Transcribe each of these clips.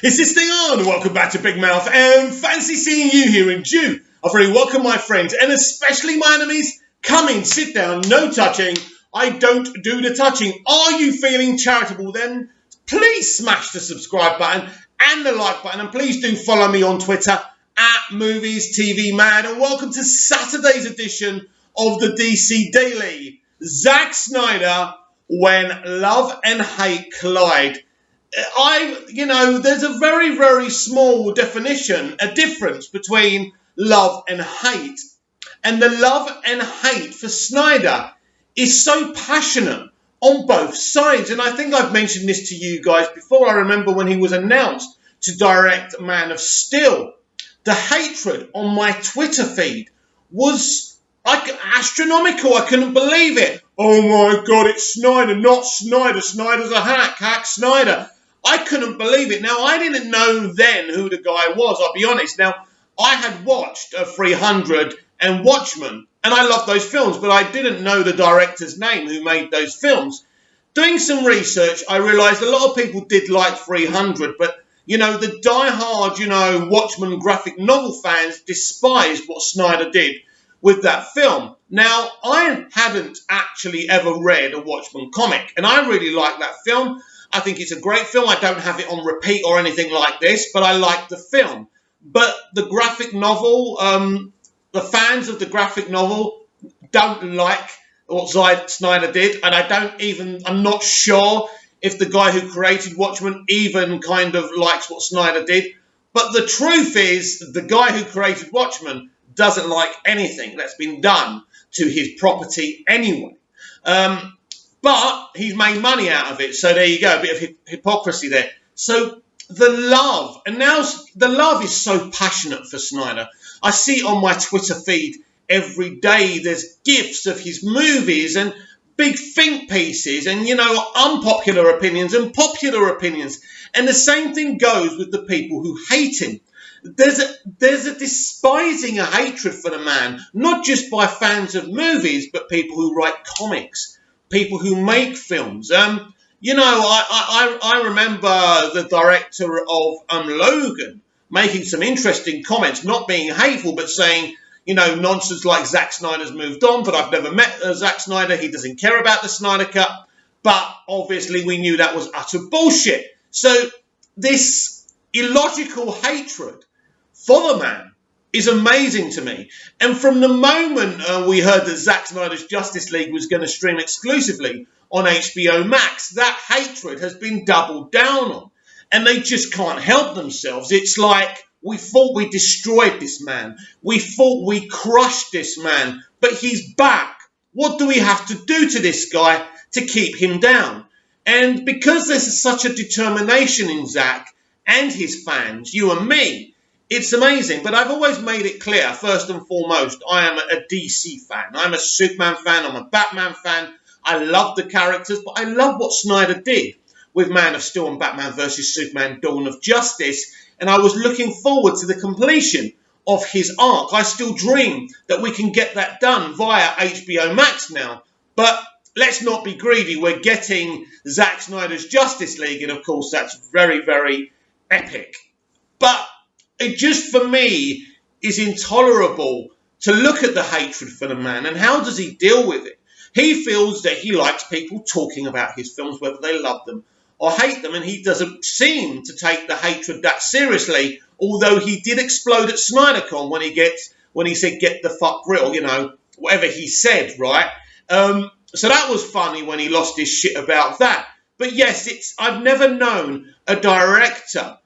Is this thing on? Welcome back to Big Mouth, and fancy seeing you here in June. I very welcome my friends, and especially my enemies. Come in, sit down, no touching. I don't do the touching. Are you feeling charitable then? Please smash the subscribe button and the like button, and please do follow me on Twitter at Movies TV Mad, and welcome to Saturday's edition of the DC Daily. Zack Snyder, When Love and Hate Collide. There's a very, very small difference between love and hate. And the love and hate for Snyder is so passionate on both sides. And I think I've mentioned this to you guys before. I remember when he was announced to direct Man of Steel. The hatred on my Twitter feed was astronomical. I couldn't believe it. Oh my God, it's Snyder, not Snyder. Snyder's a hack Snyder. I couldn't believe it. Now, I didn't know then who the guy was, I'll be honest. Now, I had watched 300 and Watchmen, and I love those films, but I didn't know the director's name who made those films. Doing some research, I realised a lot of people did like 300, but, the die-hard, Watchmen graphic novel fans despised what Snyder did with that film. Now, I hadn't actually ever read a Watchmen comic, and I really like that film. I think it's a great film. I don't have it on repeat or anything like this, but I like the film. But the graphic novel, the fans of the graphic novel don't like what Snyder did, and I'm not sure if the guy who created Watchmen even kind of likes what Snyder did. But the truth is, the guy who created Watchmen doesn't like anything that's been done to his property anyway. But he's made money out of it, so there you go, a bit of hypocrisy there. So the love is so passionate for Snyder. I see it on my Twitter feed every day. There's GIFs of his movies and big think pieces and, unpopular opinions and popular opinions. And the same thing goes with the people who hate him. There's a despising, a hatred for the man, not just by fans of movies, but people who write comics, people who make films. I remember the director of Logan making some interesting comments, not being hateful, but saying, nonsense like Zack Snyder's moved on, but I've never met Zack Snyder. He doesn't care about the Snyder Cut. But obviously we knew that was utter bullshit. So this illogical hatred for the man is amazing to me. And from the moment we heard that Zack Snyder's Justice League was going to stream exclusively on HBO Max, that hatred has been doubled down on. And they just can't help themselves. It's like, we thought we destroyed this man. We thought we crushed this man. But he's back. What do we have to do to this guy to keep him down? And because there's such a determination in Zack and his fans, you and me, it's amazing. But I've always made it clear, first and foremost, I am a DC fan. I'm a Superman fan. I'm a Batman fan. I love the characters, but I love what Snyder did with Man of Steel and Batman vs. Superman Dawn of Justice. And I was looking forward to the completion of his arc. I still dream that we can get that done via HBO Max now. But let's not be greedy. We're getting Zack Snyder's Justice League, and of course that's very, very epic. But it just, for me, is intolerable to look at the hatred for the man. And how does he deal with it? He feels that he likes people talking about his films, whether they love them or hate them, and he doesn't seem to take the hatred that seriously, although he did explode at SnyderCon when he said, "Get the fuck real," whatever he said, right? So that was funny when he lost his shit about that. But yes, I've never known a director,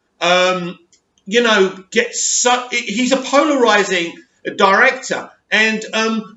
he's a polarizing director. And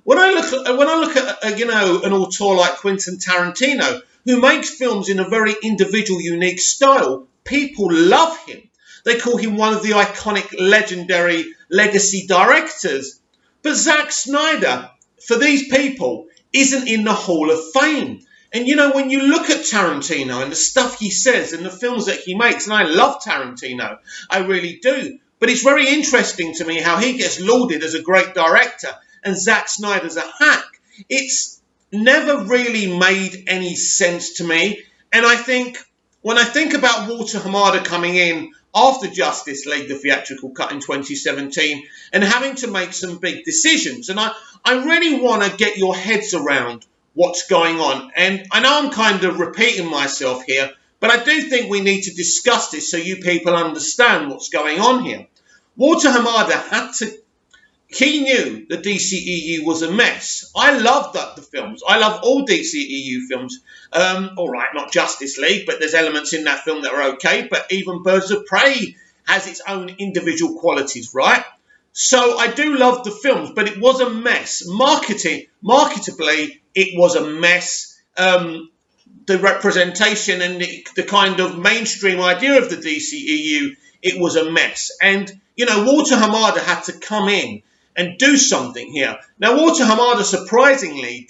when I look at an auteur like Quentin Tarantino, who makes films in a very individual, unique style, people love him. They call him one of the iconic, legendary legacy directors. But Zack Snyder, for these people, isn't in the Hall of Fame. And when you look at Tarantino and the stuff he says and the films that he makes, and I love Tarantino, I really do. But it's very interesting to me how he gets lauded as a great director and Zack Snyder's a hack. It's never really made any sense to me. And I think when I think about Walter Hamada coming in after Justice League, the theatrical cut in 2017, and having to make some big decisions. And I really want to get your heads around what's going on. And I know I'm kind of repeating myself here, but I do think we need to discuss this so you people understand what's going on here. Walter Hamada he knew the DCEU was a mess. I love the films. I love all DCEU films. All right, not Justice League, but there's elements in that film that are okay. But even Birds of Prey has its own individual qualities, right? So I do love the films, but it was a mess. Marketably, it was a mess. The representation and the kind of mainstream idea of the DCEU, it was a mess. And, you know, Walter Hamada had to come in and do something here. Now, Walter Hamada surprisingly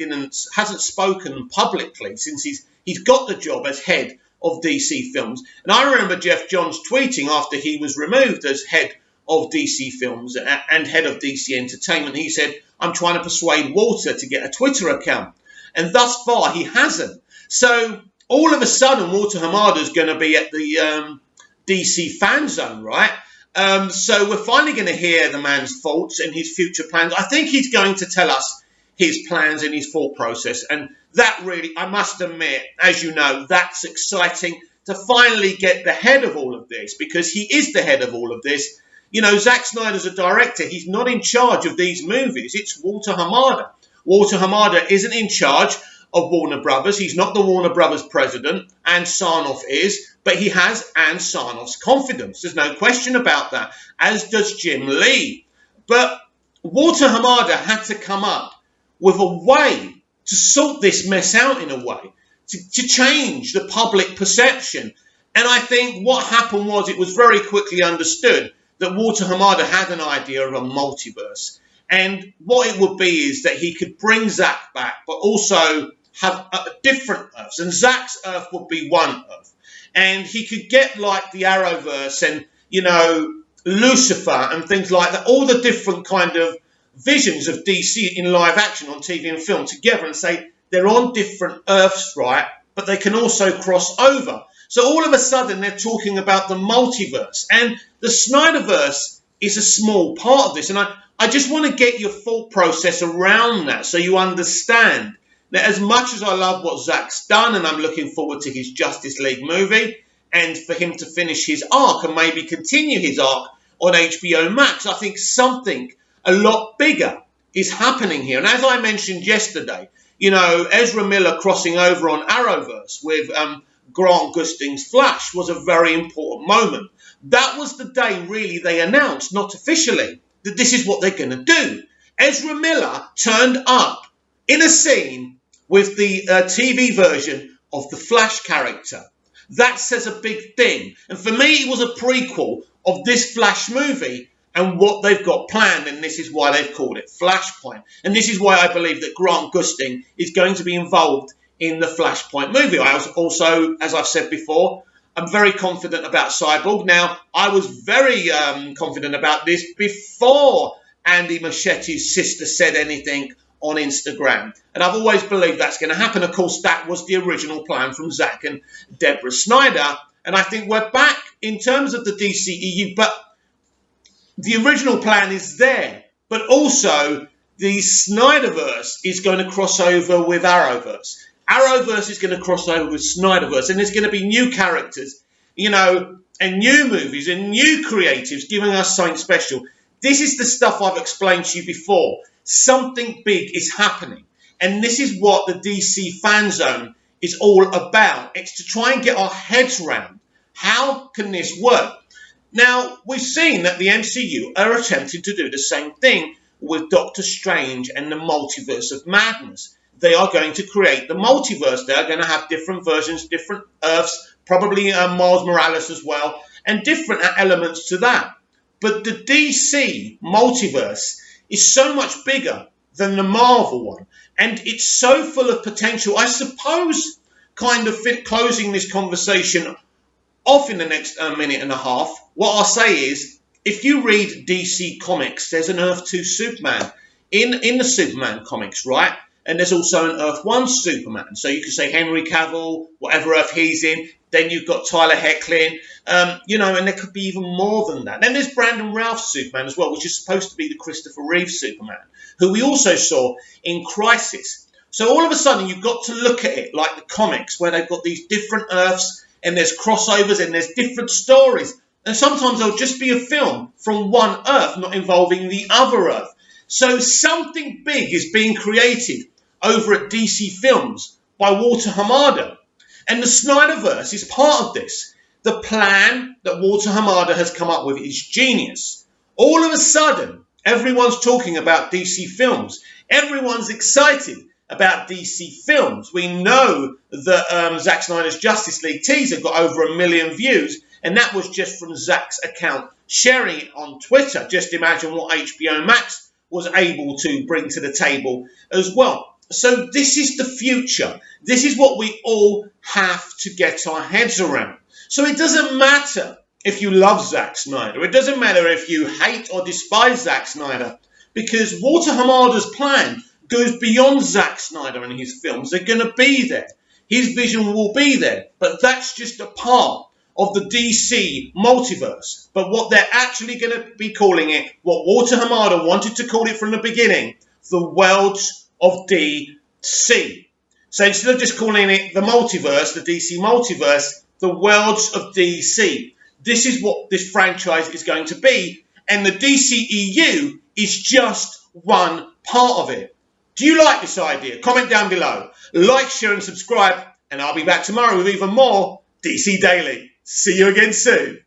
hasn't spoken publicly since he's got the job as head of DC Films. And I remember Jeff Johns tweeting after he was removed as head of DC Films and head of DC Entertainment. He said, "I'm trying to persuade Walter to get a Twitter account." And thus far, he hasn't. So all of a sudden, Walter Hamada is going to be at the DC fan zone, right? So we're finally going to hear the man's thoughts and his future plans. I think he's going to tell us his plans and his thought process. And that really, I must admit, as you know, that's exciting to finally get the head of all of this, because he is the head of all of this. You know, Zack Snyder's a director. He's not in charge of these movies. It's Walter Hamada. Walter Hamada isn't in charge of Warner Brothers. He's not the Warner Brothers president, and Sarnoff is, but he has Ann Sarnoff's confidence. There's no question about that, as does Jim Lee. But Walter Hamada had to come up with a way to sort this mess out in a way, to change the public perception. And I think what happened was it was very quickly understood that Walter Hamada had an idea of a multiverse. And what it would be is that he could bring Zack back, but also have different Earths. And Zack's Earth would be one Earth. And he could get like the Arrowverse and, you know, Lucifer and things like that, all the different kind of visions of DC in live action on TV and film together and say they're on different Earths, right? But they can also cross over. So all of a sudden they're talking about the multiverse. And the Snyderverse is a small part of this. And I just want to get your thought process around that so you understand that as much as I love what Zack's done, and I'm looking forward to his Justice League movie, and for him to finish his arc and maybe continue his arc on HBO Max, I think something a lot bigger is happening here. And as I mentioned yesterday, you know, Ezra Miller crossing over on Arrowverse with Grant Gustin's Flash was a very important moment. That was the day, really, they announced, not officially, that this is what they're going to do. Ezra Miller turned up in a scene with the TV version of the Flash character. That says a big thing. And for me, it was a prequel of this Flash movie and what they've got planned. And this is why they've called it Flashpoint. And this is why I believe that Grant Gustin is going to be involved in the Flashpoint movie. I was also, as I've said before, I'm very confident about Cyborg. Now, I was very confident about this before Andy Machete's sister said anything on Instagram. And I've always believed that's going to happen. Of course, that was the original plan from Zack and Deborah Snyder. And I think we're back in terms of the DCEU. But the original plan is there. But also, the Snyderverse is going to cross over with Arrowverse. Arrowverse is going to cross over with Snyderverse. And there's going to be new characters, you know, and new movies and new creatives giving us something special. This is the stuff I've explained to you before. Something big is happening. And this is what the DC fan zone is all about. It's to try and get our heads around. How can this work? Now, we've seen that the MCU are attempting to do the same thing with Doctor Strange and the Multiverse of Madness. They are going to create the multiverse. They are going to have different versions, different Earths, probably Miles Morales as well, and different elements to that. But the DC multiverse is so much bigger than the Marvel one. And it's so full of potential. I suppose, kind of closing this conversation off in the next minute and a half, what I'll say is, if you read DC Comics, there's an Earth 2 Superman in the Superman comics, right? and there's also an Earth 1 Superman. So you could say Henry Cavill, whatever Earth he's in. Then you've got Tyler Hoechlin, and there could be even more than that. Then there's Brandon Routh's Superman as well, which is supposed to be the Christopher Reeve Superman, who we also saw in Crisis. So all of a sudden, you've got to look at it like the comics, where they've got these different Earths, and there's crossovers, and there's different stories. And sometimes there'll just be a film from one Earth, not involving the other Earth. So something big is being created over at DC Films by Walter Hamada. And the Snyderverse is part of this. The plan that Walter Hamada has come up with is genius. All of a sudden, everyone's talking about DC Films. Everyone's excited about DC Films. We know that Zack Snyder's Justice League teaser got over 1 million views, and that was just from Zack's account sharing it on Twitter. Just imagine what HBO Max was able to bring to the table as well. So this is the future. This is what we all have to get our heads around. So it doesn't matter if you love Zack Snyder. It doesn't matter if you hate or despise Zack Snyder, because Walter Hamada's plan goes beyond Zack Snyder and his films. They're going to be there. His vision will be there. But that's just a part of the DC multiverse. But what they're actually going to be calling it, what Walter Hamada wanted to call it from the beginning, the worlds of DC. So instead of just calling it the multiverse, the DC multiverse, the worlds of DC. This is what this franchise is going to be. And the DCEU is just one part of it. Do you like this idea? Comment down below. Like, share and subscribe. And I'll be back tomorrow with even more DC Daily. See you again soon.